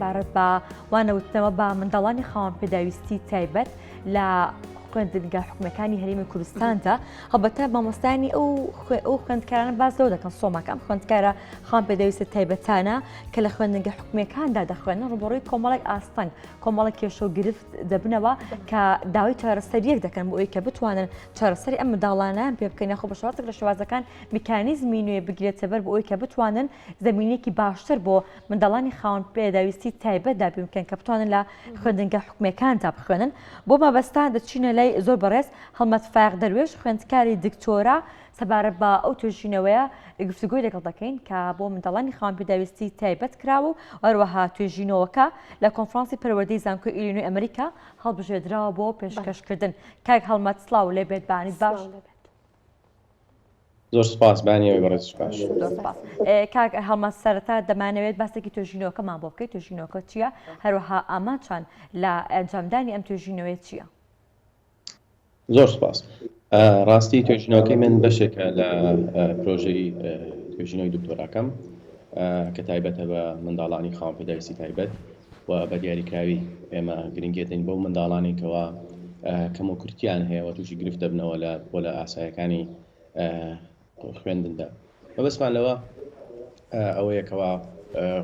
سەبارەت بە وانەوتنەوە بە منداڵانی خاوەن پێداویستی تایبەت لە خوێندنگە حکوومەکانی هەرێمی کوردستاندا هەڵبەتە مامۆستانی ئەو خوێندکارانە باز لەو دەکەن سۆماکەم خوێندکارە خاوەن پێداویستە تایبەتانە کە لە خوێندنگە حکوومەکاندا دەخوێنن ڕوبەڕووی کۆمەڵێک ئاستەنگ کۆمەڵێک کێشە و گرفت دەبنەوە کە داوای چارەسەریەک دەکەن بۆ ئەوەی کە بتوانن چارەسەری ئەم منداڵانەیان پێ بکەن یاخۆ بە شێوازێک لە شێوازەکان میکانیزمی نوێ بگرێتە بەر بۆ ئەوەی کە بتوانن زمینێکی باشتر بۆ منداڵانی خاوەن پێداویستی تایبەتدا پێ بکەن کە بتوانن لە خوێندنگە حکوومەکاندا بخوێنن بۆ مەبەستا دەچینە لای زۆر بەڕێز هەڵمەت فاق دەروێش خوێندکاری دکتۆرا سەبارەت بە ئەو توێژینەوەیە گفتوگۆی لەگەڵ دەکەین کە بۆ منداڵانی خاوەن پێداویستی تایبەت کراوە و هەروەها توێژینەوەکە لە کۆنفرانسی پەروەردەی زانکۆی ئیلینۆی ئەمریکا هەڵبژێردراوە بۆ پێشکەشکردن کاک هەڵمەت سڵاو لێ بێت بانی باش زۆر سپاس بانیەوەی بەڕێز سپاس کاک هەڵمەت سەرەتا دەمانەوێت باسێکی توێژینەوەکەمان بۆ بکەیت توێژینەوەکە چییە هەروەها ئامانچان لە ئەنجامدانی ئەم توێژینەوەی چییە؟ زۆر سپاس ڕاستی توێژینەوەکەی من بەشێکە لە پرۆژەی توێژینەوەی دکتۆراکەم کە تایبەتە بە منداڵانی خاوەن پێداویستی تایبەت و بە دیاریکراوی ئێمە گرنگی دەین بۆ منداڵانی کەوا کەم و کورتیان هەیە و تووشی گرفت دەبنەوە لە ئاسایەکانی خوێندندا مەبەستمان لەوە ئەوەیەکەوە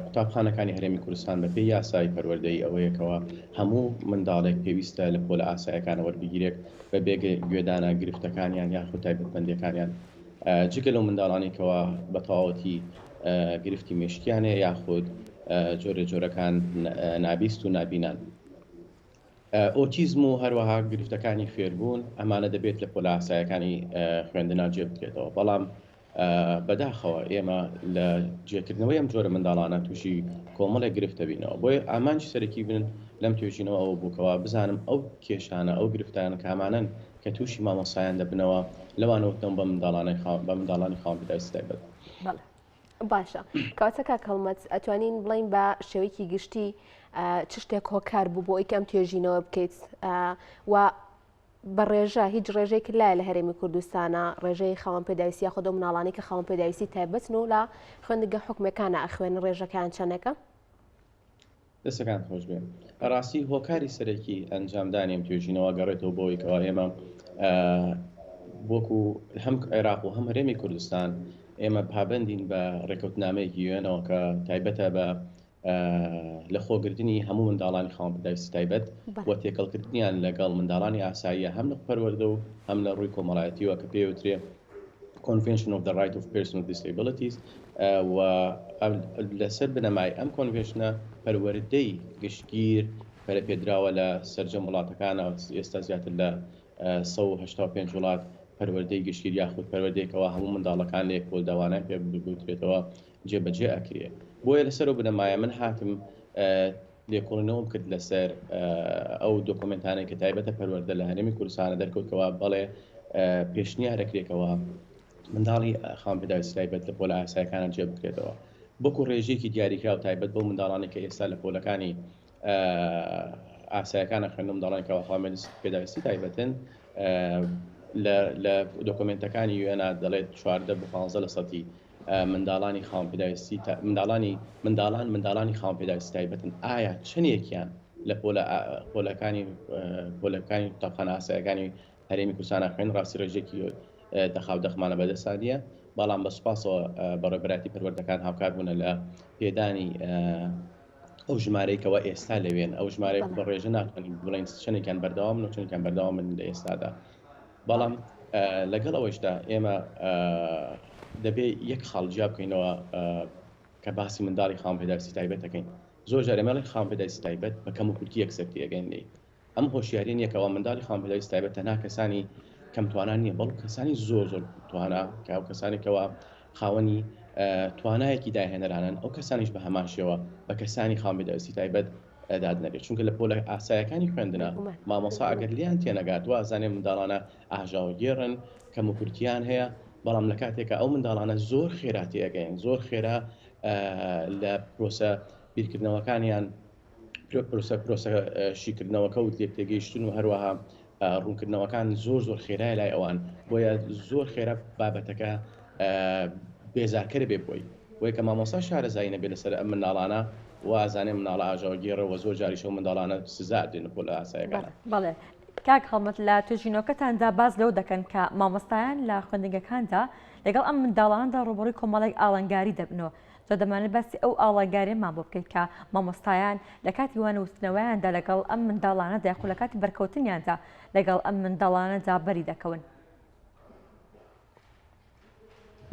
قوتابخانەکانی هەرێمی کوردستان بە پێی یاسای پەروەردەی ئەوەیەکەوە هەموو منداڵێک پێویستە لە پۆلە ئاسایەکانە وەربگیرێک بە بێگە گوێدانە گرفتەکانیان یاخود تایبەتمەندیەکانیان جگە لەو منداڵانێکەوە بە تەواوەتی گرفتی مێشکیانێ یاخود جۆرە جۆرەکان نابیست و نابینان ئۆتیزم و هەروەها گرفتەکانی فێربوون ئەمانە دەبێت لە پۆلە ئاسایەکانی خوێندنا جێ بکرێتەوە بەڵام بەداخەوە ئێمە لە جێکردنەوەی ئەم جۆرە منداڵانە تووشی کۆمەڵێک گرفتە بینەوە بۆیە ئامانجی سەرەکی بن لەم توێژینەوە ئەوە بووکەوە بزانم ئەو کێشانە ئەو گرفتیان کامانن کە تووشی مامۆسایان دەبنەوە لەوانەوتم بە منداڵانی خاوەن پێداویستی تایبەت. باشە کەواتە کاک هەڵمەت ئەتوانین بڵین بە شێوەیەکی گشتی چ شتێک هۆکار بوو بۆ ئەوەی ئەم توێژینەوە بکەیت و بە ڕێژە هیچ ڕێژەیەک لایە لە هەرێمی کوردستانە ڕێژەی خاوەن پێداویستی یاخود ئەو مناڵانی کە خاوەن پێداویستی تایبەتن و لە خوێندنگە حکوومەکانە ئەخوێنن ڕێژەکان چەندێکە؟ دەستەکان خۆش بێن ڕاستی هۆکاری سەرەکی ئەنجامدانی ئەم توێژینەوە گەڕێتەوە بۆ ئەوەی کەوا ئێمە بۆکو هەم عێراق و هەم هەرێمی کوردستان ئێمە پابەندین بە ڕێکەوتنامەیەکی وێنەوە کە تایبەتە بە لە خۆگرتنی هەموو منداڵانی خاوەن پێداویستی تایبەت و تێکەڵکردنیان لەگەڵ منداڵانی ئاساییە هەم لە پەروەردە و هەم لە ڕووی کۆمەڵایەتیەوە کە پێوترێ Convention of the Right of Persons with Disabilities و لەسەر بنەمای ئەم کۆنڤێنشنە پەروەردەی گشتگیر پەرەپێدراوە لە سەرجەم وڵاتەکانە ئێستا زیاتر لە 185 وڵات پەروەردەی گشتگیر یاخود پەروەردەیەکەوە هەموو منداڵەکان لە یەکپۆل داوانیان پێ بگوترێتەوە جێبەجێ ئەکرێ بۆیە لەسەر و بنەمایە من هاتم لێکۆڵینەوەم کرد لەسەر ئەو دۆکۆمنتانێک کە تایبەتە پەروەردە لە هەرێمی کوردستانە دەرکەوتەوە بەڵێ پێشنیارەکرێکەوە منداڵی خاوەن پێداویستی تایبەت لە پۆلە ئاسایەکانە جێ بکرێتەوە بۆکو ڕێژەیەکی دیاریکرا و تایبەت بۆ منداڵانی کە ئێستا لە پۆلەکانی ئاسایەکانە خوێندن منداڵانی کە خاوەن پێداویستی تایبەتن لە دۆکۆمنتەکانی UN دەڵێت 14% منداڵانی خاوەن پێداویستی منداڵانی خاوەن پێداویستی تایبەتن ئایا چنێکیان لە پۆلەکانی قوتابخانە ئاسایەکانی هەرێمی کوردستانە خوێن ڕاستی ڕێژێکی دەخمانە بەدەستانیە بەڵام بە سوپاسەوە بەڕێبەراتی پەروەردەکان هاوکار بوونە لە پێدانی ئەو ژمارەیەکەوە ئێستا لەوێن ئەو ژمارەیە بە ڕێژە ناتوانین بڵین چنێکیان بەردەوام و چنێکیان بەردەوام من لە ئێستادا بەڵام لەگەڵ ئەوەشدا ئێمە دەبێت یەک خاڵجیا بکەینەوە کە باسی منداڵی خاوەن پێداویستی تایبەت دەکەین زۆر جارێ مەڵی خاوەن پێداویستی تایبەت بە کەم و کورتی یەکسەرتی ئەگەین لێ ئەم هۆشیاریان یەکەوە منداڵی خاوەن پێداویستی تایبەت تەنها کەسانی کەمتوانان نییە بەڵکو کەسانی زۆر توانە کە ئەو کەسانێکەوە خاوەنی توانایەکی داهێنەرانن ئەو کەسانیش بە هەمان شێوە بە کەسانی خاوەن پێداویستی تایبەت دادنەرێت چونکە لە پۆلە ئاسایەکانی خوێندنە مامۆسا ئەگەر لیان تێنەگاتوە ئازانێ منداڵانە ئاژاوە گێڕن کەم و کورتیان هەیە بەڵام لە کاتێکە ئەو منداڵانە زۆر خێراتی ئەگەین زۆر خێرا لە پرۆسە بیرکردنەوەکانیان پرۆسە شیکردنەوەکە و تێگەیشتن و هەروەها ڕوونکردنەوەکان زۆر خێرای لای ئەوان بۆیە زۆر خێرا بابەتەکە بێزارکەرە بێ بۆی کە مامۆستا شارەزایی نەبێت لەسەر ئەم منداڵانە وازانێ مناڵە ئاژاوگێڕەوە زۆر جاریشەوە منداڵانە سزا دێنە بۆ لە ئاسایەکانە. بەڵێ کاک هەڵمەت لە توێژینەوەکەتاندا باز لەو دەکەن کە مامۆستایان لە خوێندنگەکاندا لەگەڵ ئەم منداڵاندا ڕوبەڕووی کۆمەڵێک ئاڵنگاری دەبنەوە. زۆر دەمانێت باسی ئەو ئاڵنگاریمان بۆ بکەیت کە مامۆستایان لە کاتی وانەوتنەوەیاندا لەگەڵ ئەم منداڵانەدا یاخود لە کاتی بەرکەوتنیاندا لەگەڵ ئەم منداڵانەدا بەری دەکەون.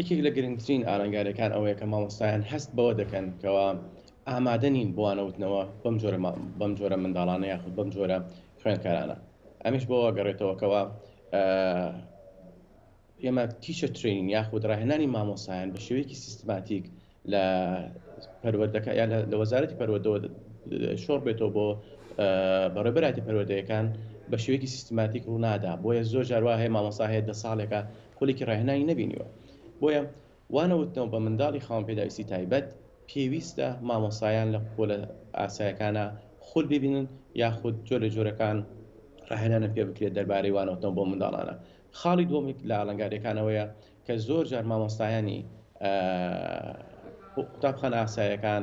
یەکێک لە گرنگترین ئاڵنگاریەکان ئەوەیە کە مامۆستایان هەست بەوە دەکەن کەەوە ئامادە نین بۆ وانەوتنەوە بەم جۆرە منداڵانە یاخود بەم جۆرە خوێندکارانە. ئەمیش بۆەوە گەڕێتەوەکەوە ئێمە تیشە ترینین یاخود ڕاهێنانی مامۆسایان بە شێوەیەکی سیستماتیک لە پەروەردەکە یا لە وەزارەتی پەروەردەوە شۆڕ بێتەوە بۆ بەڕێبەراتی پەروەردەیەکان بە شێوەیەکی سیستماتیک ڕوونادا. بۆیە زۆر جاروا هەیە مامۆستا هەیە 10 ساڵێکە خولێکی ڕاهێنانی نەبینیوە. بۆیە وانەوتنەوە بە منداڵی خاوەن پێداویستی تایبەت پێویستە مامۆسایان لە پۆلە ئاسایەکانە خول ببینن یاخود جۆرە جۆرەکان ڕاهێنانە پێ بکرێت دەربارەی وانەوتنەوە بۆ منداڵانە. خاڵی دووەمی لە ئاڵنگاریەکانەوەیە کە زۆر جار مامۆستایانی قوتابخانە ئاسایەکان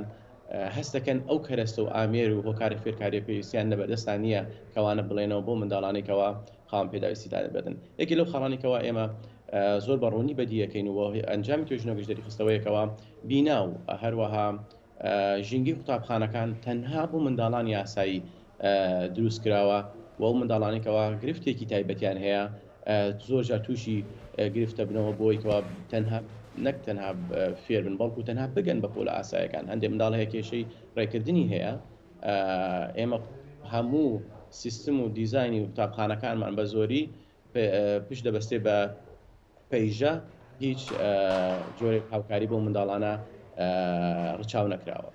هەست دەکەن ئەو کەرەستە و ئامێر و هۆکاری فێرکاری پێویستیان لەبەردەستان نییە کەوانە بڵێنەوە بۆ منداڵانێکەوە خاوەن پێداویستی دابێتن. یەکی لەو خاڵانێکەوە ئێمە زۆر بەڕوونی بەدیەکەین و ئەنجامی توێژینەوە گەشتەری خستەوەیەکەوە بینا و هەروەها ژینگەی قوتابخانەکان تەنها بۆ منداڵانی ئاسایی دروست کراوە و ئەو منداڵانێکەوە گرفتێکی تایبەتیان هەیە زۆر جار تووشی گرفتە بنەوە بۆیکەوە نەک تەنها فێر بن بەڵکو تەنها بگەن بە پۆلە ئاسایەکان. هەندێک منداڵ هەیە کێشەی ڕێکردنی هەیە. ئێمە هەموو سیستم و دیزایانی قوتابخانەکانمان بە زۆری پشت دەبەستێ بە پەیژە هیچ جۆرێک هاوکاری بۆ منداڵانە ڕچاو نەکراوە.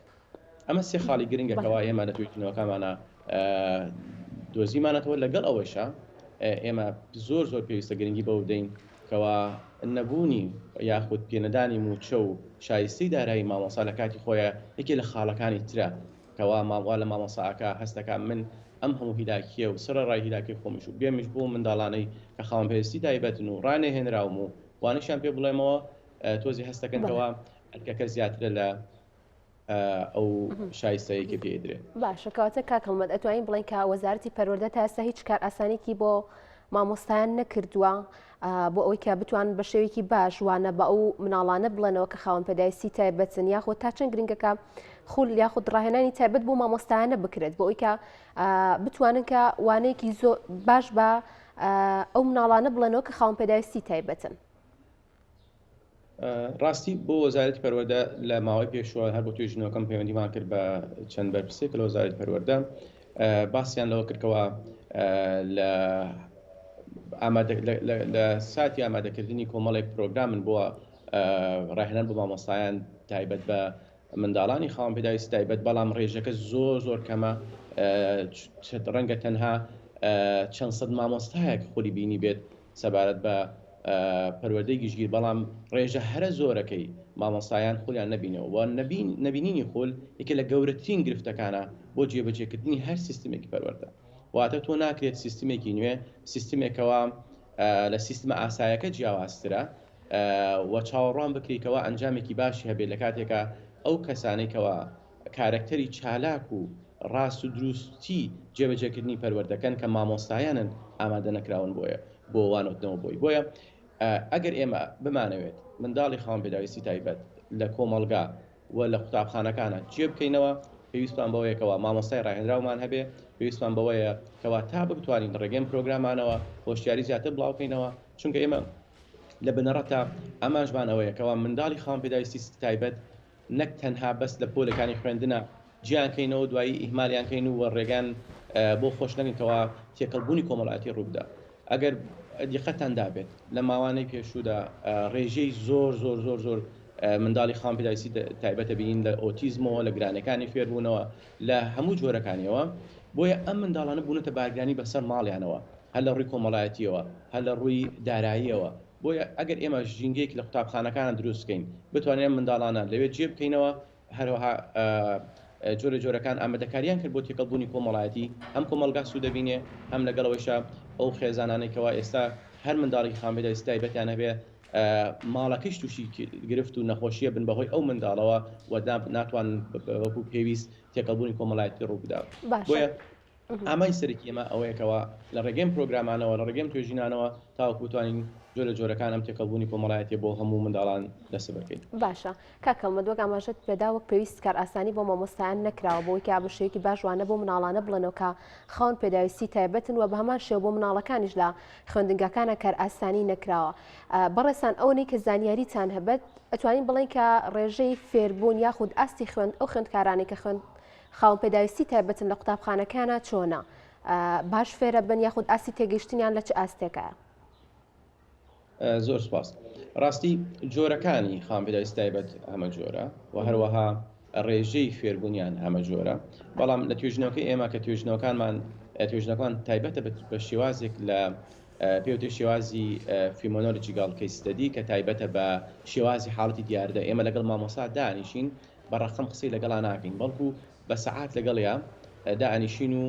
ئەمە سێ خاڵی گرنگەکەوە ئێمە لە توێژینەوەکانمانە دۆزیمانەتەوە. لەگەڵ ئەوەشە ئێمە زۆر پێویستە گرنگی بەو دەین کەوا نەبوونی یاخود پێنەدانی موچە و شایستەی دارایی مامۆستا لە کاتی خۆیە یەکێ لە خاڵەکانی ترە کەوا ماوا لە مامۆستاکە هەستەکە من ئەم هەموو هیداکیە و سرە ڕای هیداکی خۆمیش و بێمیش بۆ منداڵانەی کە خاوەن پێویستی تایبەتن و ڕانێهێنراوم و وانیشیان پێ بڵێمەوە تۆزی هەستەکەنەوە ئەرکەکە زیاترە لە ئەو شایستەیەکی پێدرێت. باشە کەواتە کاک هەڵمەت ئەتوانین بڵێن کە وەزارەتی پەروەردە تا ئێستا هیچ کار ئاسانێکی بۆ مامۆستایان نەکردووە بۆ ئەوەی کە بتوان بە شێوەیەکی باش وانە بە ئەو مناڵانە بڵێنەوە کە خاوەن پێداویستی تایبەتن یاخود تا چەند گرنگەکە خول یاخود ڕاهێنانی تایبەت بۆ مامۆستایانە بکرێت بۆ ئەوەی کە بتوانن کە وانەیەکی زۆر باش بە ئەو مناڵانە بڵێنەوە کە خاوەن پێداویستی تایبەتن. ڕاستی بۆ وەزارەتی پەروەردە لە ماوەی پێشوە هەر بۆ توێژینەوەکەم پەیوەندیمان کرد بە چەند بەرپرسێک لە وەزارەتی پەروەردە باسییان لەوە کردکەوە لە ساتی ئامادەکردنی کۆمەڵێک پرۆگرامن بۆ ڕاهێنان بۆ مامۆستایان تایبەت بە منداڵانی خاوەن پێداویستی تایبەت. بەڵام ڕێژەکە زۆر کەمە ڕەنگە تەنها چەند سەد مامۆستایەک خۆلی بینی بێت سەبارەت بە پەروەردەی گشتگیر. بەڵام ڕێژە هەرە زۆرەکەی مامۆستایان خۆلیان نەبینەوە و نەبینینی خۆل یەکێ لە گەورەترین گرفتەکانە بۆ جێبەجێکردنی هەر سیستمێکی پەروەردە. واتە تۆ ناکرێت سیستمێکی نوێ سیستمێکەوە لە سیستمە ئاسایەکە جیاوازترە و چاوەڕوان بکریتەوە ئەنجامێکی باشی هەبێت لە کاتێکە ئەو کەسانێکەوە کارکتەری چالاک و ڕاست و دروستی جێبەجێکردنی پەروەردەکەن کە مامۆستایانن ئامادە نەکراون بۆ وانەوتنەوە بۆیە ئەگەر ئێمە بمانەوێت منداڵی خاوەن پێداویستی تایبەت لە کۆمەڵگا و لە قوتابخانەکانە جێ بکەینەوە پێویستمان بەوەیەکەوە مامۆستای ڕاهێنراومان هەبێ پێویستمان بەوەیە کەوا تا بتوانین ڕێگەم پرۆگرامانەوە هۆشیاری زیاتر بڵاوکەینەوە. چونکە ئێمە لە بنەڕەتە ئەماشبان ئەوەیە کەوا منداڵی خاوەن پێداویستی تایبەت نەک تەنها بەس لە پۆلەکانی خوێندنە جیانکەینەوە دوایی ئیهمالیانکەین و ڕێگان بۆ خۆش نەکەنەوە تێکەڵبوونی کۆمەڵایەتی ڕووبدا. ئەگەر دیقەتان دابێت لە ماوانەی پێشوودا ڕێژەی زۆر منداڵی خاوەن پێداویستی تایبەتە بینین لە ئۆتیزمەوە لە گرانەکانی فێربوونەوە لە هەموو جۆرەکانیەوە. بۆیە ئەم منداڵانە بوونەتە بارگرانی بەسەر ماڵیانەوە هەر لە ڕووی کۆمەڵایەتیەوە هەر لە ڕووی داراییەوە. بۆیە ئەگەر ئێمە ژینگەیەک لە قوتابخانەکانە دروستکەین بتوانین منداڵانە لەوێ جێ بکەینەوە هەروەها جۆرەکان ئامادەکاریان کرد بۆ تێکەڵبوونی کۆمەڵایەتی هەم کۆمەلگا سوودەبینێ هەم لەگەڵەوەیشە ئەو خێزانانێکەوە ئێستا هەر منداڵی خاوەن پێداویستی تایبەتیان هەبێ ماڵەکەیش تووشی گرفت و نەخۆشیە بن بەهۆی ئەو منداڵەوە و ناتوان وەکو پێویست تێکەڵبوونی کۆمەڵایەتی ڕووبدا. بۆیە ئامای سەرەکی ئێمە ئەوەیەکەوە لە ڕێگەم پرۆگرامانەوە لە ڕێگەم توێژینانەوە تاوەکو بتوانین جۆرە جۆرەکان ئەم تێکەڵبوونی کۆمەڵایەتی بۆ هەموو منداڵان دەسەبەر بکەین. باشە کاکەڵمە دووەک ئاماژەت پێدا وەک پێویست کار ئاسانی بۆ مامۆستایان نەکراوە بۆی کە بەشێکی باشوانە بۆ مناڵانە بڵێنەوە کە خاوەن پێداویستی تایبەتن و بە هەمان شێوە بۆ مناڵەکانیش لە خوێندنگەکانە کار ئاسانی نەکراوە. بەڕێستان ئەوەی کە زانیاریتان هەبێت ئەتوانین بڵێن کە ڕێژەی فێربوون یاخود ئاستی ئەو خوێندکارانی کە خاوەن پێداویستی تایبەتن لە قوتابخانەکانە چۆنە؟ باش فێرە بن یاخود ئاستی تێگەیشتنیان لە چ ئاستێکە؟ زۆر سپاس. ڕاستی جۆرەکانی خاوەن پێداویستی تایبەت هەمە جۆرە و هەروەها ڕێژەی فێربوونیان هەمە جۆرە، بەڵام لە توێژنەوەکەی ئێمە کە توێژنەکان تایبەتە بە شێوازێک لە پێوتە شێوازی فیمۆنۆلۆجیکال کەیس ستەدی کە تایبەتە بە شێوازی حاڵەتی دیاردە. ئێمە لەگەڵ مامۆستا دانیشین بە ڕقم قسەی لەگەڵا ناکەین، بەڵکو بە سەعات لەگەڵیا دانیشین و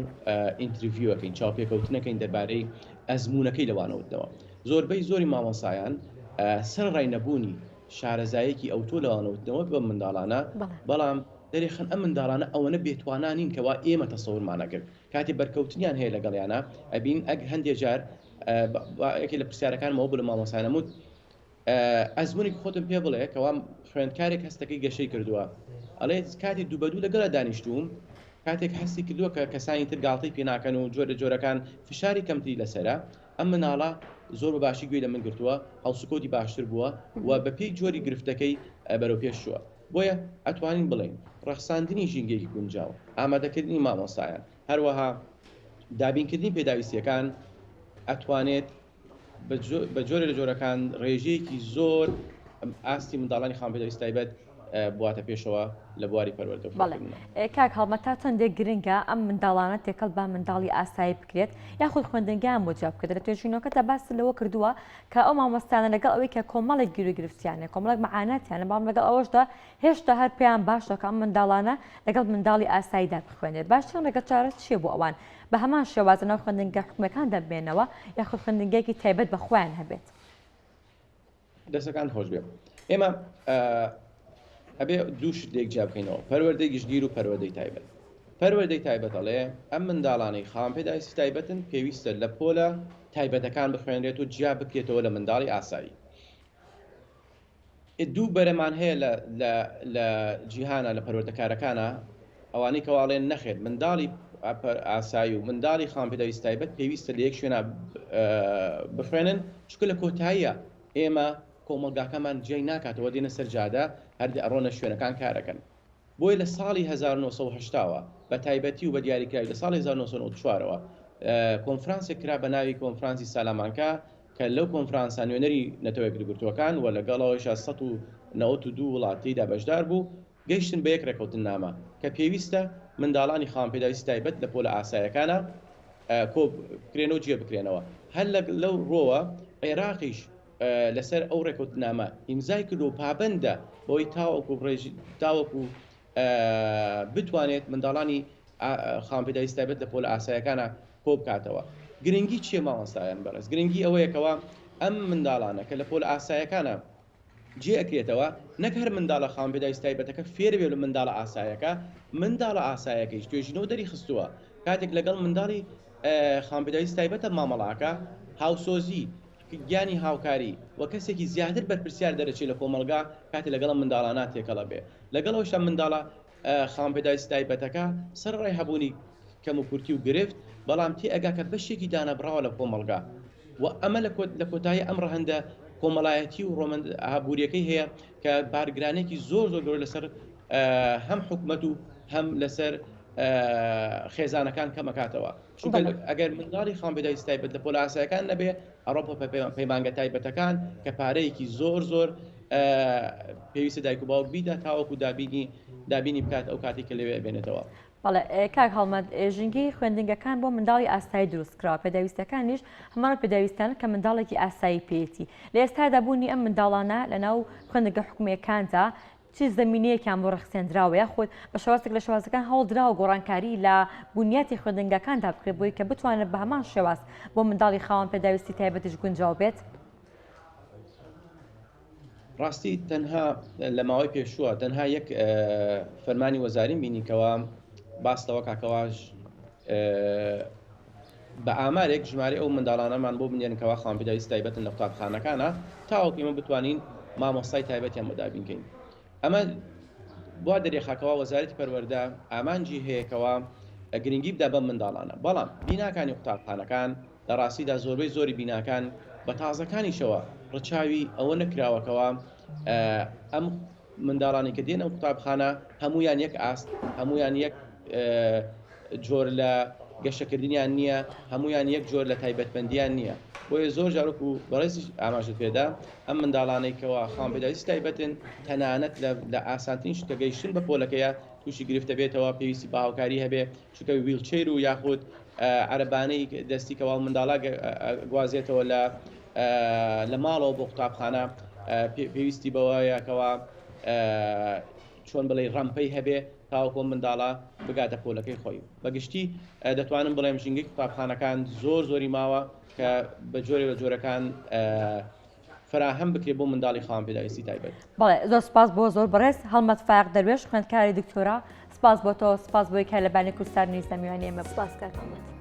ئینتروڤیوەکەین، چاوپێکەوتنەکەین دەربارەی ئەزمونونەکەی لەوانەوتنەوە. زۆربەی زۆری مامۆسایان سەرڕای نەبوونی شارەزایەکی ئەوتۆ لەوانەوتنەوە بە منداڵانە، بەڵام دەرێخن ئەم منداڵانە ئەوەنە بێتوانانین کەوا ئێمە تەسەورمانەکرد کاتی بەرکەوتنیان هەیە لەگەڵیانە ئەبین هەندێک جار یەکێ لە پرسیارەکانمەوە بڵ مامۆسایانەموت ئەزمونی خۆتم پێ بڵێ کەوا خوێندکارێک هەستەکەی گەشەی کردووە، ئەڵێ کاتی دووبەدوو لەگەڵە دانیشتوم کاتێک هەستی کردووە کە کەسانی تر گاڵتەی پێ ناکەن و جۆرە جۆرەکان فشاری کەمتری لەسرە، ئەم مناڵە زۆر بە باشی گوێی لە من گرتووە، هەڵسوکۆتی باشتر بووە و بە پێی جۆری گرفتەکەی بەرەو پێش شووە. بۆیە ئەتوانین بڵێن ڕەخساندنی ژینگەیەکی گونجاو، ئامادەکردنی مامۆستایان، هەروەها دابینکردنی پێداویستیەکان ئەتوانێت بە جۆرە لە جۆرەکان ڕێژەیەکی زۆر ئاستی منداڵانی خاوەن پێداویستی تایبەت بواتە پێشەوە لە بواری پەروەردە. کاک هەڵمە تا چەندێک گرنگە ئەم منداڵانە تێکەڵ با منداڵی ئاسایی بکرێت یاخود خوێندنگیان بۆ جیا بکرێت. لە توێژینەوەکەتە باس لەوە کردووە کە ئەو مامۆستایانە لەگەڵ ئەوەی کە کۆمەڵێک گیر و گرفتیانە کۆمەڵێک مەعاناتیانە، بەڵام لەگەڵ ئەوەشدا هێشتا هەر پێیان باشە کە ئەم منداڵانە لەگەڵ منداڵی ئاساییدا بخوێنێت. باشترین ڕێگە چارە چییە بۆ ئەوان بە هەمان شێوازە ناو خوێندنگە حکوومەکان دەبێنەوە یاخود خوێندنگەیەکی تایبەت بە خۆیان هەبێت؟ دەستەکان خۆش بێ. ئێمە ئەبێ دوو شتێک جیا بکەینەوە، پەروەردەی گشتگیر و پەروەردەی تایبەت. پەروەردەی تایبەت ئەڵێ ئەم منداڵانەی خاوەن پێداویستی تایبەتن پێویستە لە پۆلە تایبەتەکان بخوێنرێت و جیا بکرێتەوە لە منداڵی ئاسایی. دوو بەرەمان هەیە لە جیهانە لە پەروەردەکارەکانە ئەوانەی کەواڵێن نەخێت منداڵی ئاسایی و منداڵی خاوەن پێداویستی تایبەت پێویستە لە یەک شوێنە بخوێنن، چونکە لە کۆتاییە ئێمە کۆمەلگاکەمان جێی ناکاتەوە دێنە سەر جادە هەردە ئەڕۆنە شوێنەکان کارەکەن. بۆی لە ساڵی 1970ەوە بە تایبەتی و بە دیاریکراوی لە ساڵی 1994ەوە کۆنفرانسێک کرا بە ناوی کۆنفرانسی سالامانکا کە لەو کۆنفرانسە نوێنەری نەتەوە یەکگرتووەکان و لەگەڵەوەیشە 192 وڵاتیدا بەشدار بوو، گەیشتن بە یەک ڕێکەوتنامە کە پێویستە منداڵانی خاوەن پێداویستی تایبەت لە پۆلە ئاساییەکانە کۆ بکرێنەوە جێ بکرێنەوە. هەر لەو ڕۆوە عێراقیش لەسەر ئەو ڕێکەوتنامە ئیمزای کرد و پابەندە بۆی تاوەکو بتوانێت منداڵانی خاوەن پێداویستی تایبەت لە پۆلە ئاساییەکانە کۆ بکاتەوە. گرنگی چییە مامۆستایان بەڕێز؟ گرنگی ئەوەیەکەوە ئەم منداڵانە کە لە پۆلە ئاساییەکانە جێ ئەکرێتەوە نەک هەر منداڵە خاوەن پێداویستی تایبەتەکە فێر بێت لە منداڵە ئاساییەکە، منداڵە ئاساییەکەیش توێژینەوە دەری خستووە کاتێک لەگەڵ منداڵی خاوەن پێداویستی تایبەتە مامەڵاکە هاوسۆزی گیانی هاوکاری و کەسێکی زیاتر بەرپرسیار دەرەچێت لە کۆمەلگا کاتی لەگەڵ منداڵانە تێکەڵە بێ. لەگەڵەوەشە منداڵە خاوەن پێداویستی تایبەتەکە سەرڕای هەبوونی کەم و کورتی و گرفت، بەڵام تێ ئەگاکە بەشێکی دانەبراوە لە کۆمەلگا و ئەمە لە کۆتایی ئەم ڕەهەندە کۆمەڵایەتی و ئابوووریەکەی هەیە کە بارگرانێکی زۆر گەورە لەسەر هەم حکوومەت و هەم لەسەر خێزانەکان کەمەکاتەوە. چونکە ئەگەر منداڵی خاوەن پێداویستی تایبەت لە پۆلە ئاساییەکان نەبێ ئەوڕۆپا پەیمانگە تایبەتەکان کە پارەیەکی زۆر پێویستە دایک و باوک بیدا تاوەکو دابینی بکات ئەو کاتی کە لەوێ بێنێتەوە. بەڵێ کاک هەڵمەت ژینگەی خوێندنگەکان بۆ منداڵی ئاسایی دروستکراوە، پێداویستەکانیش هەمان پێداویستانە کە منداڵێکی ئاسایی پێێتی. لە ئێستادا بوونی ئەم منداڵانە لەناو خوێندنگە حکوومیەکاندا چی زەمینەیەکیان بۆ ڕەخسێنراوە یاخود بە شێوازێک لە شێوازەکان هەوڵدراوە گۆڕانکاری لە بنیاتی خوێندنگەکاندا بکرێت بۆی کە بتوانێت بە هەمان شێواز بۆ منداڵی خاوەن پێداویستی تایبەتیش گونجاو بێت؟ ڕاستی تەنها لە ماوەی پێشووە تەنها یەک فەرمانی وەزاریم بینیکەوە باستەوە کاکەواژ بە ئامارێک ژمارە ئەو منداڵانەمان بۆ بنێنکەوە خاڵپیداویستی تایبەتن لە قوتابخانەکانە تاوەکو ئێمە بتوانین مامۆستای تایبەتیان بەدابینکەین. ئەمە بوا دەرێخاکەوە وەزارەتی پەروەردە ئامانجی هەیەکەوە گرنگی بدە بەم منداڵانە، بەڵام بیناکانی قوتابخانەکان لە ڕاستیدا زۆربەی زۆری بیناکان بە تازەکانیشەوە ڕچاوی ئەوە نەکراوەکەوە ئەم منداڵانی کە دێنە قوتابخانە هەمویان یەک ئاست، هەمویان یەک جۆر لە گەشەکردنیان نییە، هەمویان یەک جۆر لە تایبەتمەندیان نییە. بۆیە زۆر جارۆک و بەڕێزی ئاماژت پێدا ئەم منداڵانەیەکەوە خاڵپیداویستی تایبەتن تەنانەت لە ئاسانترین شتە گەیشتن بە پۆلەکەیە تووشی گرفتە بێتەوە، پێویستی بە هاوکاری هەبێ، چونکە ویلچەیر و یاخود عەرەبانەی دەستی کەوا منداڵا گوازێتەوە لە ماڵەوە بۆ قوتابخانە پێویستی بەوەیەکەوە چۆن بڵێ ڕەمپەی هەبێ تاوەکۆ منداڵە بگاتە پۆلەکەی خۆی. بەگشتی دەتوانم بڵێم ژینگەی قوتابخانەکان زۆری ماوە کە بە جۆرەکان فراهەم بکرێت بۆ منداڵی خاڵپیداویستی تایبەت. بەڵێ زۆر سپاس بۆ زۆر بەڕێز هەڵمەت فایق دەروێش خوێندکاری دکتۆرا، سپاس بۆ تۆ، سپاس بۆی کە لە بانی کوردستان نیست میوانی ئێمە. سپاس کاکەمەت.